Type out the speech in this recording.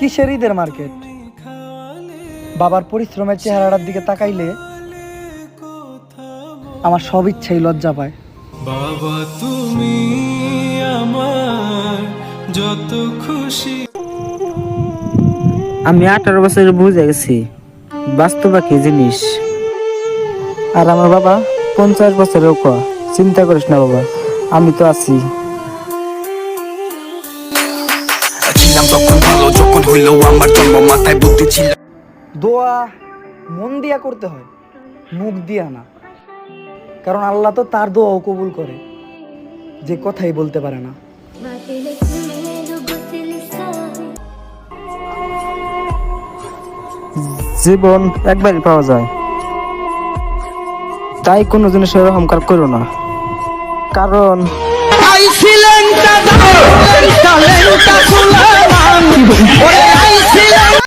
কিসের ঈদের মার্কেট? বাবার পরিশ্রমের চেহারাটার দিকে তাকাইলে আমার সব ইচ্ছাই লজ্জা পায়। বাবা তুমি আমার যত খুশি। আমি 18 বছরে বুঝে গেছি বাস্তবা কি জিনিস। আর আমার বাবা 50 বছরেও কয় চিন্তা করিস না বাবা, আমি তো আছি। ছিলাম তখন ভালো, যখন হইলো আমার জন্ম মাথায় বুদ্ধি ছিল। দোয়া মন দিয়া করতে হয়, মুখ দিয়া না। কারণ আল্লাহ তো তার দোয়াও কবুল করে যে কথাই বলতে পারে না। জীবন একবারই পাওয়া যায়, তাই কোনো জিনিসের অহংকার করো না। কারণ